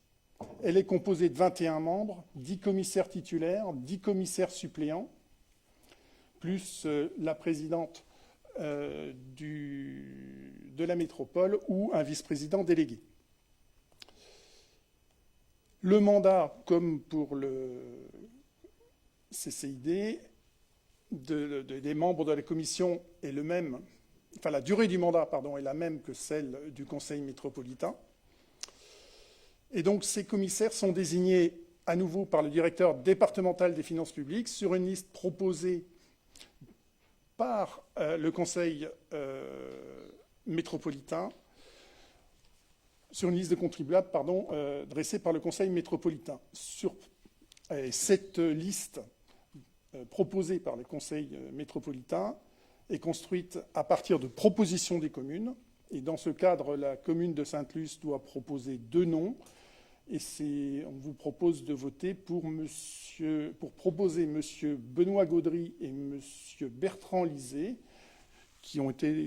Elle est composée de 21 membres, 10 commissaires titulaires, 10 commissaires suppléants, plus la présidente de la métropole ou un vice-président délégué. Le mandat, comme pour le CCID, des membres de la commission est le même, enfin la durée du mandat, pardon, est la même que celle du conseil métropolitain. Et donc ces commissaires sont désignés à nouveau par le directeur départemental des finances publiques sur une liste proposée par le conseil métropolitain, sur une liste de contribuables, pardon, dressée par le conseil métropolitain. Cette liste proposée par le conseil métropolitain est construite à partir de propositions des communes. Et dans ce cadre, la commune de Sainte-Luce doit proposer 2 noms. Et on vous propose de voter pour proposer M. Benoît Gaudry et M. Bertrand Lisée, qui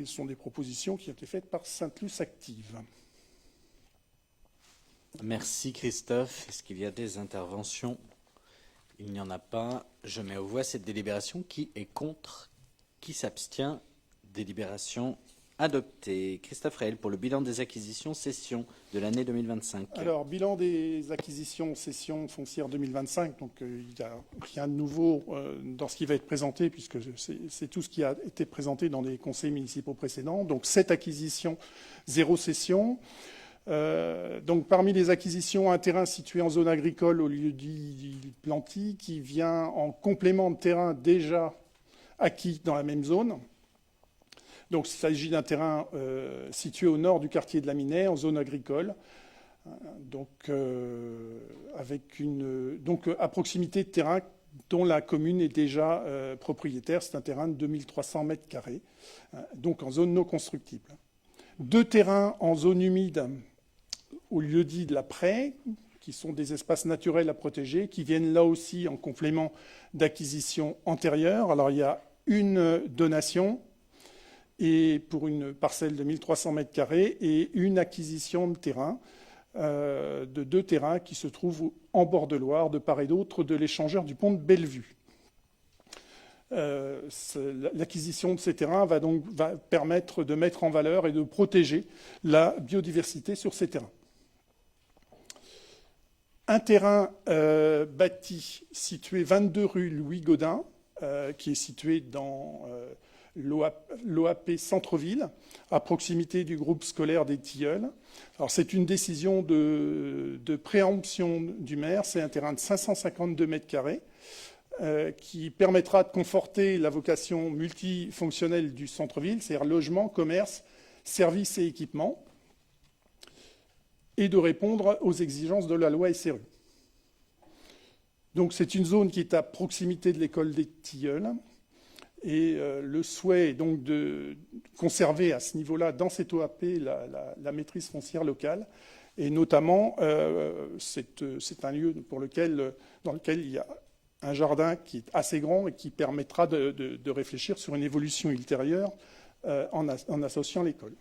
sont des propositions qui ont été faites par Sainte-Luce Active. Merci Christophe. Est-ce qu'il y a des interventions? Il n'y en a pas. Je mets aux voix cette délibération. Qui est contre? Qui s'abstient? Délibération adoptée. Christophe Réel pour le bilan des acquisitions cessions de l'année 2025. Alors, bilan des acquisitions cessions foncières 2025. Donc, il n'y a rien de nouveau dans ce qui va être présenté, puisque c'est tout ce qui a été présenté dans les conseils municipaux précédents. Donc, 7 acquisitions, 0 cession. Donc, parmi les acquisitions, un terrain situé en zone agricole au lieu dit Planty, qui vient en complément de terrain déjà acquis dans la même zone. Donc, il s'agit d'un terrain situé au nord du quartier de la Minette, en zone agricole, donc, à proximité de terrain dont la commune est déjà propriétaire. C'est un terrain de 2300 m², donc en zone non constructible. 2 terrains en zone humide au lieu-dit de la Prée, qui sont des espaces naturels à protéger, qui viennent là aussi en complément d'acquisition antérieure. Alors, il y a une donation et pour une parcelle de 1300 m² et une acquisition de terrain, de 2 terrains qui se trouvent en bord de Loire, de part et d'autre de l'échangeur du pont de Bellevue. L'acquisition de ces terrains va permettre de mettre en valeur et de protéger la biodiversité sur ces terrains. Un terrain bâti situé 22 rue Louis Gaudin, qui est situé dans l'OAP Centre-Ville, à proximité du groupe scolaire des Tilleuls. Alors, c'est une décision de préemption du maire. C'est un terrain de 552 m², qui permettra de conforter la vocation multifonctionnelle du centre-ville, c'est-à-dire logement, commerce, services et équipements, et de répondre aux exigences de la loi SRU. Donc, c'est une zone qui est à proximité de l'école des Tilleuls. Et le souhait est donc de conserver à ce niveau-là, dans cette OAP, la maîtrise foncière locale. Et notamment, c'est un lieu dans lequel il y a un jardin qui est assez grand et qui permettra de réfléchir sur une évolution ultérieure en associant l'école.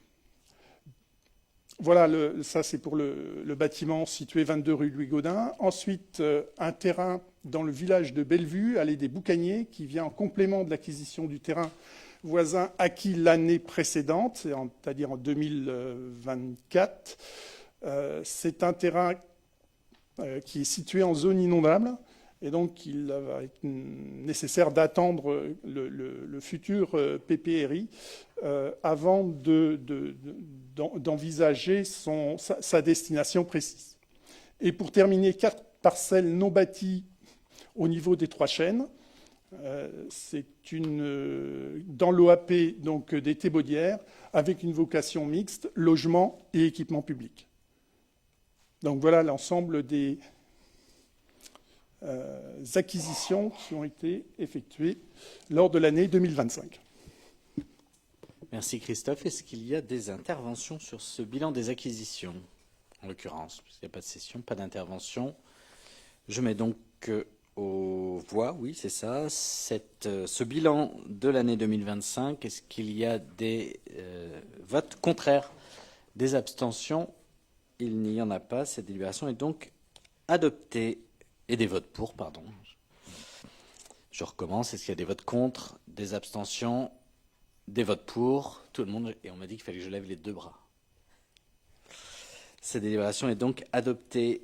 Voilà, ça c'est pour le bâtiment situé 22 rue Louis Gaudin. Ensuite, un terrain dans le village de Bellevue, allée des Boucaniers, qui vient en complément de l'acquisition du terrain voisin acquis l'année précédente, c'est-à-dire en 2024. C'est un terrain qui est situé en zone inondable, et donc il va être nécessaire d'attendre le futur PPRI avant d'envisager sa destination précise. Et pour terminer, 4 parcelles non bâties au niveau des 3 chênes. C'est dans l'OAP donc des Thébaudières, avec une vocation mixte, logement et équipement public. Donc voilà l'ensemble des acquisitions qui ont été effectuées lors de l'année 2025. Merci Christophe. Est-ce qu'il y a des interventions sur ce bilan des acquisitions? En l'occurrence, il n'y a pas de session, pas d'intervention. Je mets donc aux voix, oui c'est ça, ce bilan de l'année 2025. Est-ce qu'il y a des votes contraires, des abstentions? Il n'y en a pas. Cette délibération est donc adoptée. Et des votes pour, pardon. Je recommence. Est-ce qu'il y a des votes contre, des abstentions? Des votes pour, tout le monde, et on m'a dit qu'il fallait que je lève les 2 bras. Cette délibération est donc adoptée.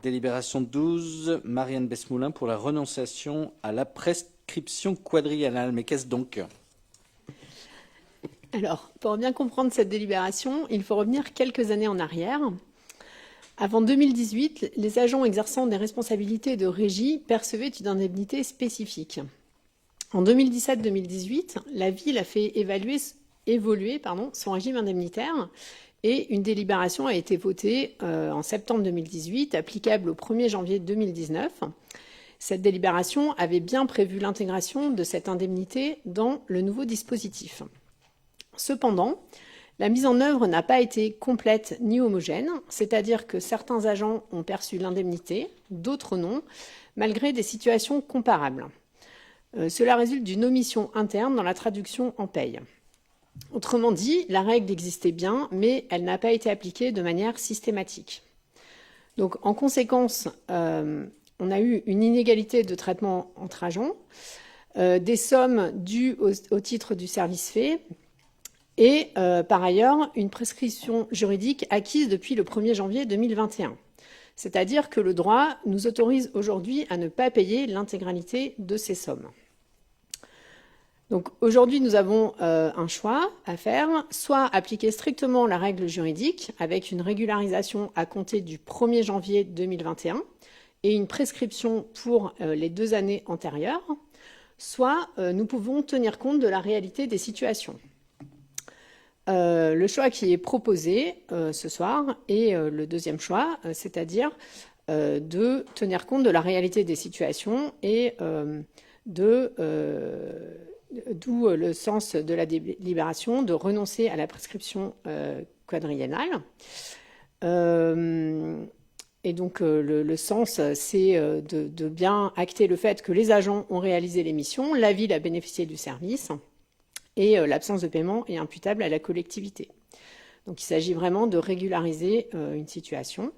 Délibération 12, Marianne Besmoulin pour la renonciation à la prescription quadriennale. Mais qu'est-ce donc? Alors, pour bien comprendre cette délibération, il faut revenir quelques années en arrière. Avant 2018, les agents exerçant des responsabilités de régie percevaient une indemnité spécifique. En 2017-2018, la ville a fait évoluer son régime indemnitaire et une délibération a été votée en septembre 2018, applicable au 1er janvier 2019. Cette délibération avait bien prévu l'intégration de cette indemnité dans le nouveau dispositif. Cependant, la mise en œuvre n'a pas été complète ni homogène, c'est-à-dire que certains agents ont perçu l'indemnité, d'autres non, malgré des situations comparables. Cela résulte d'une omission interne dans la traduction en paye. Autrement dit, la règle existait bien, mais elle n'a pas été appliquée de manière systématique. Donc, en conséquence, on a eu une inégalité de traitement entre agents, des sommes dues au titre du service fait, et par ailleurs, une prescription juridique acquise depuis le 1er janvier 2021. C'est-à-dire que le droit nous autorise aujourd'hui à ne pas payer l'intégralité de ces sommes. Donc aujourd'hui, nous avons un choix à faire, soit appliquer strictement la règle juridique avec une régularisation à compter du 1er janvier 2021 et une prescription pour les 2 années antérieures, soit nous pouvons tenir compte de la réalité des situations. Le choix qui est proposé ce soir est le deuxième choix, c'est-à-dire de tenir compte de la réalité des situations et d'où le sens de la délibération, de renoncer à la prescription quadriennale. Et donc le sens, c'est de bien acter le fait que les agents ont réalisé les missions, la ville a bénéficié du service, et l'absence de paiement est imputable à la collectivité. Donc il s'agit vraiment de régulariser une situation.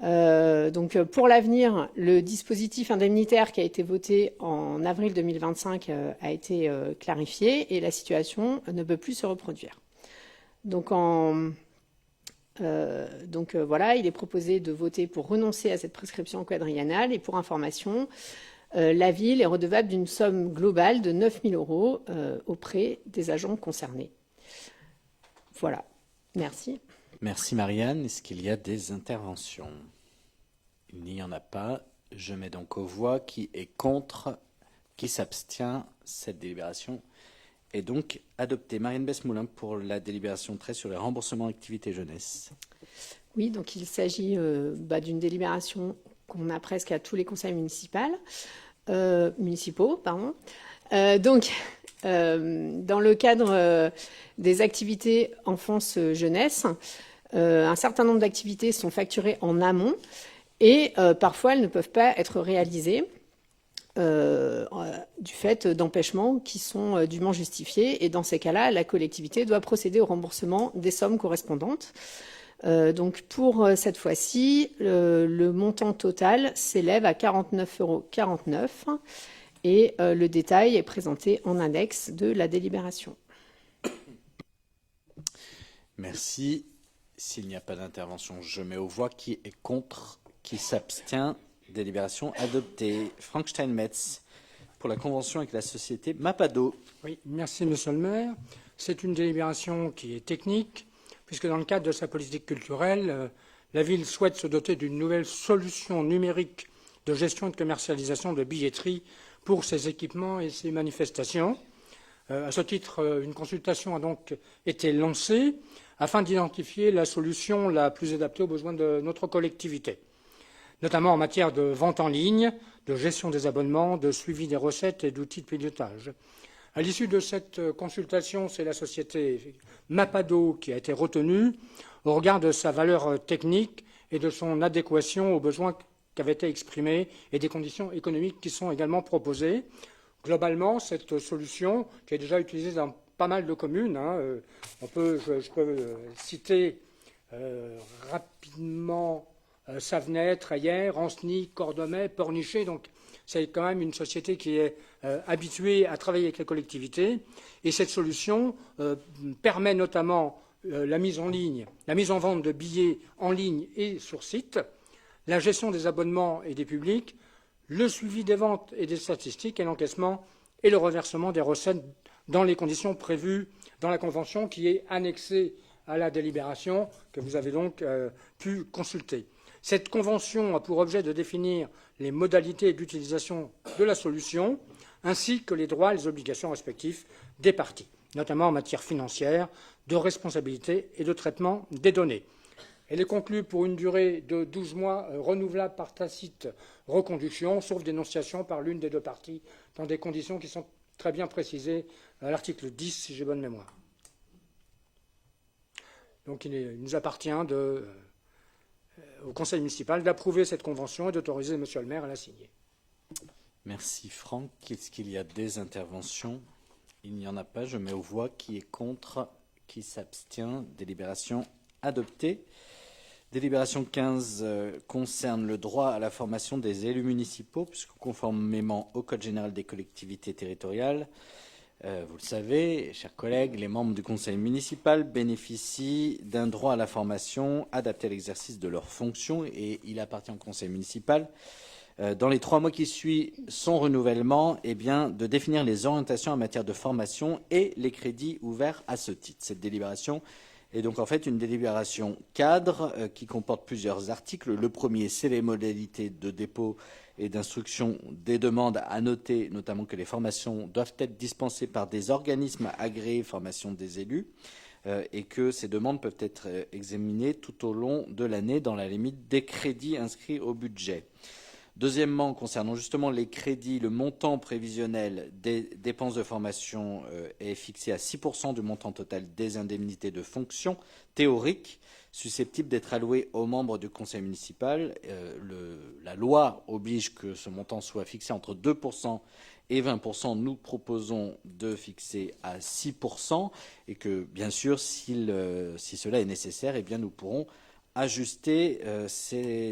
Donc pour l'avenir, le dispositif indemnitaire qui a été voté en avril 2025 a été clarifié et la situation ne peut plus se reproduire. Donc voilà, il est proposé de voter pour renoncer à cette prescription quadriennale et pour information, la ville est redevable d'une somme globale de 9 000 € auprès des agents concernés. Voilà, merci. Merci Marianne. Est-ce qu'il y a des interventions? Il n'y en a pas. Je mets donc aux voix qui est contre, qui s'abstient. Cette délibération est donc adoptée. Marianne Besmoulin pour la délibération 13 sur les remboursements d'activités jeunesse. Oui, donc il s'agit d'une délibération qu'on a presque à tous les conseils municipaux. Donc, dans le cadre des activités enfance-jeunesse, un certain nombre d'activités sont facturées en amont et parfois elles ne peuvent pas être réalisées du fait d'empêchements qui sont dûment justifiés. Et dans ces cas-là, la collectivité doit procéder au remboursement des sommes correspondantes. Donc pour cette fois-ci, le montant total s'élève à 49,49 € et le détail est présenté en annexe de la délibération. Merci. S'il n'y a pas d'intervention, je mets aux voix qui est contre, qui s'abstient. Délibération adoptée. Frank Steinmetz pour la convention avec la société Mapado. Oui, merci Monsieur le maire. C'est une délibération qui est technique, puisque dans le cadre de sa politique culturelle, la ville souhaite se doter d'une nouvelle solution numérique de gestion et de commercialisation de billetterie pour ses équipements et ses manifestations. À ce titre, une consultation a donc été lancée afin d'identifier la solution la plus adaptée aux besoins de notre collectivité, notamment en matière de vente en ligne, de gestion des abonnements, de suivi des recettes et d'outils de pilotage. À l'issue de cette consultation, c'est la société Mapado qui a été retenue au regard de sa valeur technique et de son adéquation aux besoins qui avaient été exprimés et des conditions économiques qui sont également proposées. Globalement, cette solution, qui est déjà utilisée dans pas mal de communes, je peux citer rapidement Savenay, Treillières, Ancenis, Cordemais, Pornichet. Donc c'est quand même une société qui est habituée à travailler avec les collectivités. Et cette solution permet notamment la mise en vente de billets en ligne et sur site, la gestion des abonnements et des publics, le suivi des ventes et des statistiques et l'encaissement et le reversement des recettes dans les conditions prévues dans la convention qui est annexée à la délibération que vous avez donc pu consulter. Cette convention a pour objet de définir les modalités d'utilisation de la solution ainsi que les droits et les obligations respectifs des parties, notamment en matière financière, de responsabilité et de traitement des données. Elle est conclue pour une durée de 12 mois renouvelable par tacite reconduction, sauf dénonciation par l'une des deux parties, dans des conditions qui sont très bien précisées à l'article 10, si j'ai bonne mémoire. Donc il nous appartient au Conseil municipal d'approuver cette convention et d'autoriser Monsieur le maire à la signer. Merci Franck. Est-ce qu'il y a des interventions? Il n'y en a pas. Je mets aux voix qui est contre, qui s'abstient. Délibération adoptée. Délibération 15 concerne le droit à la formation des élus municipaux, puisque conformément au Code général des collectivités territoriales, vous le savez, chers collègues, les membres du conseil municipal bénéficient d'un droit à la formation adapté à l'exercice de leurs fonctions et il appartient au conseil municipal, dans les 3 mois qui suivent son renouvellement, de définir les orientations en matière de formation et les crédits ouverts à ce titre. Cette délibération est donc en fait une délibération cadre qui comporte plusieurs articles. Le premier, c'est les modalités de dépôt et d'instruction des demandes. À noter notamment que les formations doivent être dispensées par des organismes agréés formation des élus et que ces demandes peuvent être examinées tout au long de l'année dans la limite des crédits inscrits au budget. Deuxièmement, concernant justement les crédits, le montant prévisionnel des dépenses de formation est fixé à 6% du montant total des indemnités de fonction théoriques susceptibles d'être allouées aux membres du conseil municipal. La loi oblige que ce montant soit fixé entre 2% et 20%. Nous proposons de fixer à 6% et que, bien sûr, si cela est nécessaire, nous pourrons ajuster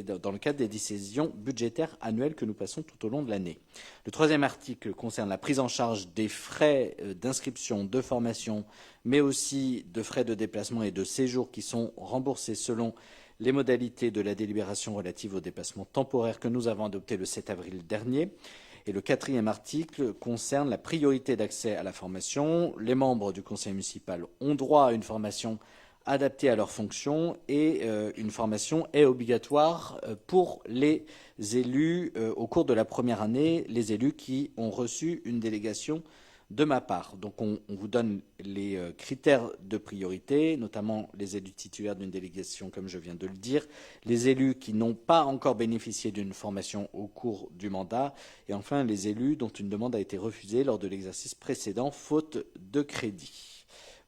dans le cadre des décisions budgétaires annuelles que nous passons tout au long de l'année. Le troisième article concerne la prise en charge des frais d'inscription, de formation, mais aussi de frais de déplacement et de séjour qui sont remboursés selon les modalités de la délibération relative au déplacement temporaire que nous avons adopté le 7 avril dernier. Et le quatrième article concerne la priorité d'accès à la formation. Les membres du conseil municipal ont droit à une formation adaptée à leurs fonctions et une formation est obligatoire pour les élus au cours de la première année, les élus qui ont reçu une délégation de ma part. Donc on vous donne les critères de priorité, notamment les élus titulaires d'une délégation, comme je viens de le dire, les élus qui n'ont pas encore bénéficié d'une formation au cours du mandat, et enfin les élus dont une demande a été refusée lors de l'exercice précédent, faute de crédit.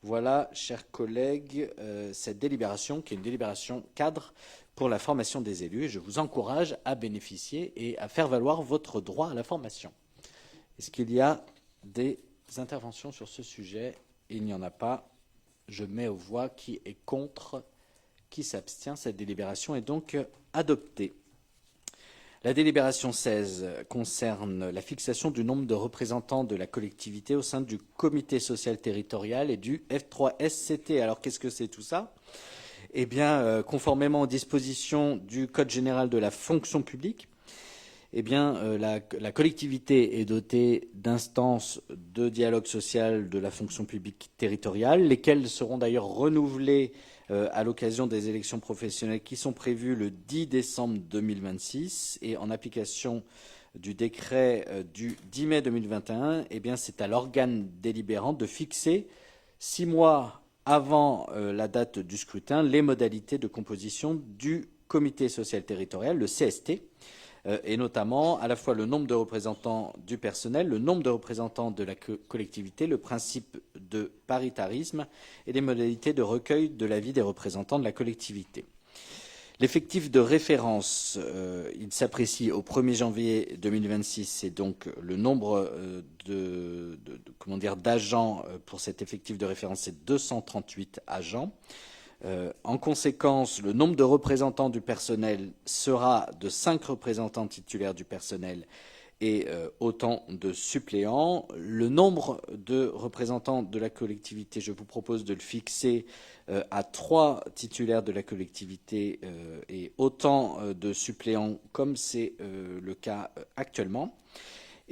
Voilà, chers collègues, cette délibération qui est une délibération cadre pour la formation des élus. Et je vous encourage à bénéficier et à faire valoir votre droit à la formation. Est-ce qu'il y a des interventions sur ce sujet? Il n'y en a pas. Je mets aux voix qui est contre, qui s'abstient. Cette délibération est donc adoptée. La délibération 16 concerne la fixation du nombre de représentants de la collectivité au sein du comité social territorial et du F3SCT. Alors, qu'est-ce que c'est tout ça? Conformément aux dispositions du Code général de la fonction publique, la collectivité est dotée d'instances de dialogue social de la fonction publique territoriale, lesquelles seront d'ailleurs renouvelées à l'occasion des élections professionnelles qui sont prévues le 10 décembre 2026 et en application du décret du 10 mai 2021, c'est à l'organe délibérant de fixer 6 mois avant la date du scrutin les modalités de composition du comité social territorial, le CST, et notamment à la fois le nombre de représentants du personnel, le nombre de représentants de la collectivité, le principe de paritarisme et les modalités de recueil de l'avis des représentants de la collectivité. L'effectif de référence, il s'apprécie au 1er janvier 2026, c'est donc le nombre d'agents pour cet effectif de référence, c'est 238 agents. En conséquence, le nombre de représentants du personnel sera de 5 représentants titulaires du personnel et autant de suppléants. Le nombre de représentants de la collectivité, je vous propose de le fixer à 3 titulaires de la collectivité et autant de suppléants comme c'est le cas actuellement.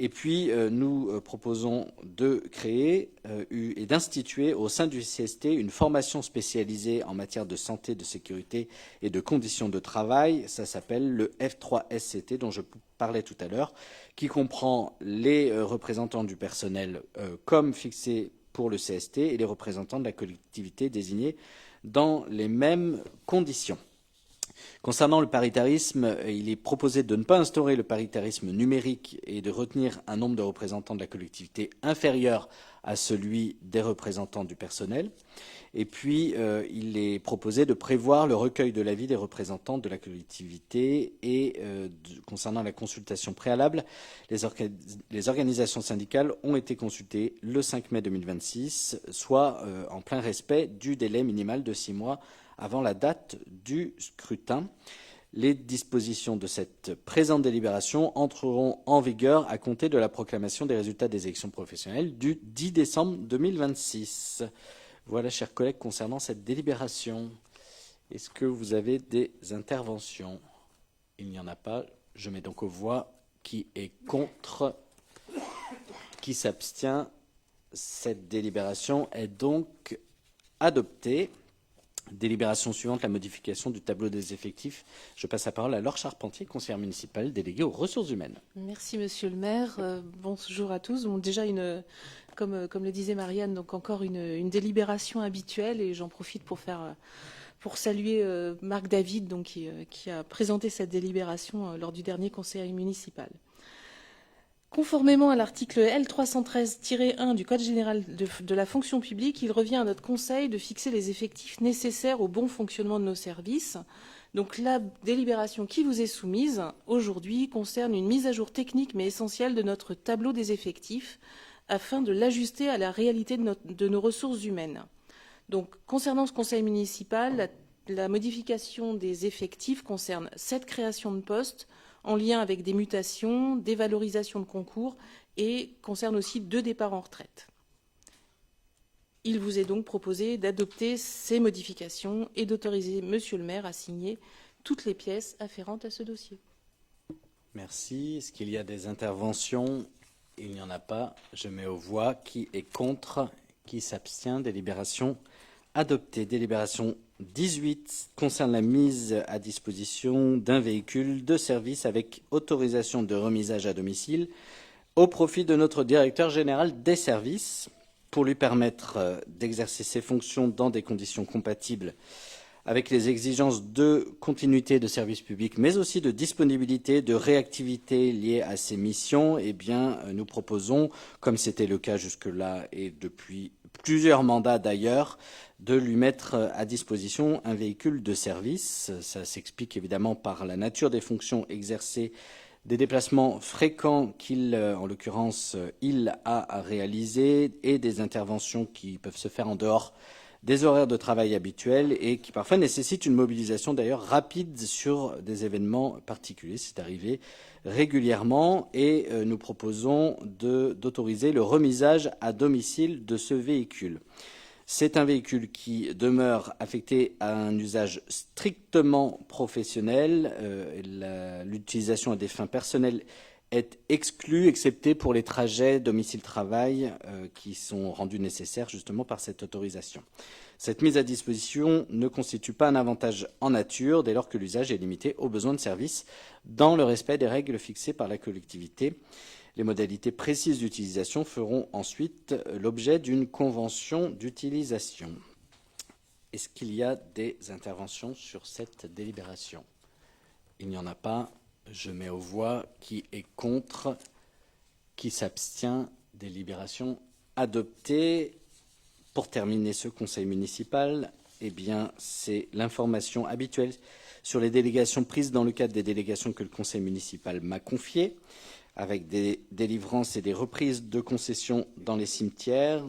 Et puis, nous proposons de créer et d'instituer au sein du CST une formation spécialisée en matière de santé, de sécurité et de conditions de travail. Ça s'appelle le F3SCT, dont je parlais tout à l'heure, qui comprend les représentants du personnel comme fixé pour le CST et les représentants de la collectivité désignés dans les mêmes conditions. Concernant le paritarisme, il est proposé de ne pas instaurer le paritarisme numérique et de retenir un nombre de représentants de la collectivité inférieur à celui des représentants du personnel. Et puis, il est proposé de prévoir le recueil de l'avis des représentants de la collectivité et concernant la consultation préalable, les organisations syndicales ont été consultées le 5 mai 2026, soit en plein respect du délai minimal de 6 mois avant la date du scrutin. Les dispositions de cette présente délibération entreront en vigueur à compter de la proclamation des résultats des élections professionnelles du 10 décembre 2026. Voilà, chers collègues, concernant cette délibération. Est-ce que vous avez des interventions? Il n'y en a pas. Je mets donc aux voix qui est contre, qui s'abstient. Cette délibération est donc adoptée. Délibération suivante, la modification du tableau des effectifs. Je passe la parole à Laure Charpentier, conseillère municipale déléguée aux ressources humaines. Merci Monsieur le maire. Bonjour à tous. Bon, déjà, comme le disait Marianne, donc encore une délibération habituelle, et j'en profite pour saluer Marc David, donc, qui a présenté cette délibération lors du dernier conseil municipal. Conformément à l'article L313-1 du Code général de la fonction publique, il revient à notre Conseil de fixer les effectifs nécessaires au bon fonctionnement de nos services. Donc la délibération qui vous est soumise aujourd'hui concerne une mise à jour technique mais essentielle de notre tableau des effectifs afin de l'ajuster à la réalité de nos ressources humaines. Donc concernant ce Conseil municipal, la modification des effectifs concerne 7 créations de postes, en lien avec des mutations, des valorisations de concours et concerne aussi 2 départs en retraite. Il vous est donc proposé d'adopter ces modifications et d'autoriser Monsieur le maire à signer toutes les pièces afférentes à ce dossier. Merci. Est-ce qu'il y a des interventions? Il n'y en a pas. Je mets aux voix qui est contre, qui s'abstient. Délibération adoptée. Délibération 18 concerne la mise à disposition d'un véhicule de service avec autorisation de remisage à domicile au profit de notre directeur général des services pour lui permettre d'exercer ses fonctions dans des conditions compatibles avec les exigences de continuité de service public, mais aussi de disponibilité, de réactivité liées à ses missions. Eh bien, nous proposons, comme c'était le cas jusque-là et depuis plusieurs mandats d'ailleurs, de lui mettre à disposition un véhicule de service. Ça s'explique évidemment par la nature des fonctions exercées, des déplacements fréquents qu'il, en l'occurrence, il a à réaliser et des interventions qui peuvent se faire en dehors des horaires de travail habituels et qui parfois nécessitent une mobilisation d'ailleurs rapide sur des événements particuliers. C'est arrivé régulièrement et nous proposons d'autoriser le remisage à domicile de ce véhicule. C'est un véhicule qui demeure affecté à un usage strictement professionnel. L'utilisation à des fins personnelles est exclue, excepté pour les trajets domicile-travail qui sont rendus nécessaires justement par cette autorisation. Cette mise à disposition ne constitue pas un avantage en nature dès lors que l'usage est limité aux besoins de service dans le respect des règles fixées par la collectivité. Les modalités précises d'utilisation feront ensuite l'objet d'une convention d'utilisation. Est-ce qu'il y a des interventions sur cette délibération? Il n'y en a pas. Je mets aux voix qui est contre, qui s'abstient. Délibération adoptée. Pour terminer ce conseil municipal, eh bien, c'est l'information habituelle sur les délégations prises dans le cadre des délégations que le conseil municipal m'a confiées, avec des délivrances et des reprises de concessions dans les cimetières.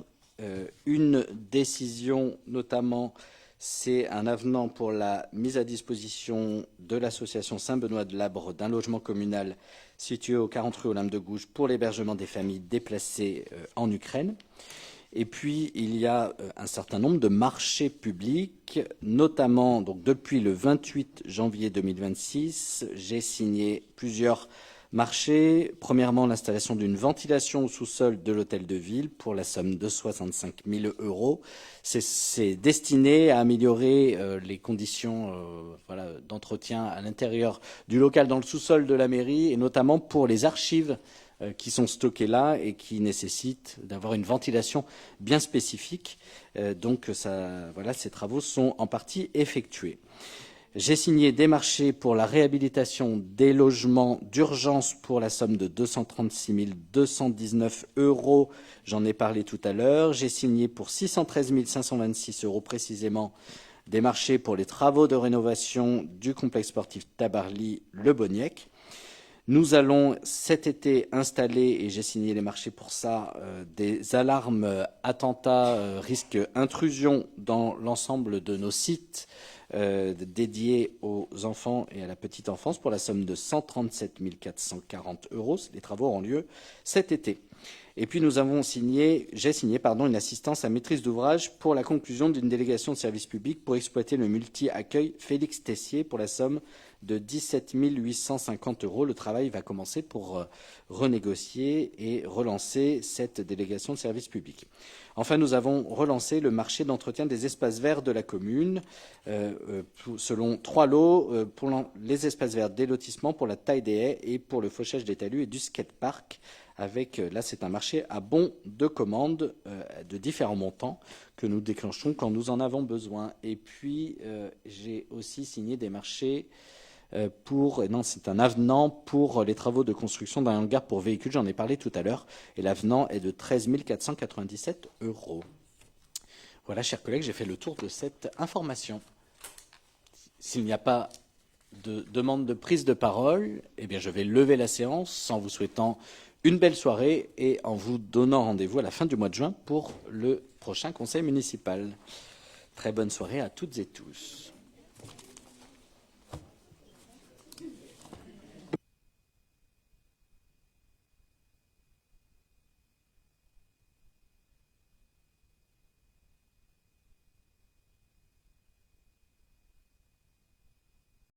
Une décision notamment C'est un avenant pour la mise à disposition de l'association Saint-Benoît de Labre d'un logement communal situé au 40 rue Olympe de Gouges pour l'hébergement des familles déplacées en Ukraine. Et puis, il y a un certain nombre de marchés publics, notamment donc, depuis le 28 janvier 2026, j'ai signé plusieurs marchés. Premièrement, l'installation d'une ventilation au sous-sol de l'hôtel de ville pour la somme de 65 000 €. C'est destiné à améliorer les conditions d'entretien à l'intérieur du local dans le sous-sol de la mairie, et notamment pour les archives qui sont stockées là et qui nécessitent d'avoir une ventilation bien spécifique. Donc, ces travaux sont en partie effectués. J'ai signé des marchés pour la réhabilitation des logements d'urgence pour la somme de 236 219 €. J'en ai parlé tout à l'heure. J'ai signé pour 613 526 € précisément des marchés pour les travaux de rénovation du complexe sportif Tabarly-Le Boniec. Nous allons cet été installer, et j'ai signé les marchés pour ça, des alarmes attentats, risque intrusion dans l'ensemble de nos sites dédiés aux enfants et à la petite enfance pour la somme de 137 440 €. Les travaux auront lieu cet été. Et puis j'ai signé une assistance à maîtrise d'ouvrage pour la conclusion d'une délégation de service public pour exploiter le multi-accueil Félix Tessier pour la somme de 17 850 €. Le travail va commencer pour renégocier et relancer cette délégation de service public. Enfin, nous avons relancé le marché d'entretien des espaces verts de la commune selon 3 lots pour les espaces verts des lotissements, pour la taille des haies et pour le fauchage des talus et du skatepark. Là, c'est un marché à bon de commande de différents montants que nous déclenchons quand nous en avons besoin. Et puis, j'ai aussi signé des marchés c'est un avenant pour les travaux de construction d'un hangar pour véhicules. J'en ai parlé tout à l'heure. Et l'avenant est de 13 497 €. Voilà, chers collègues, j'ai fait le tour de cette information. S'il n'y a pas de demande de prise de parole, eh bien, je vais lever la séance en vous souhaitant une belle soirée et en vous donnant rendez-vous à la fin du mois de juin pour le prochain conseil municipal. Très bonne soirée à toutes et tous.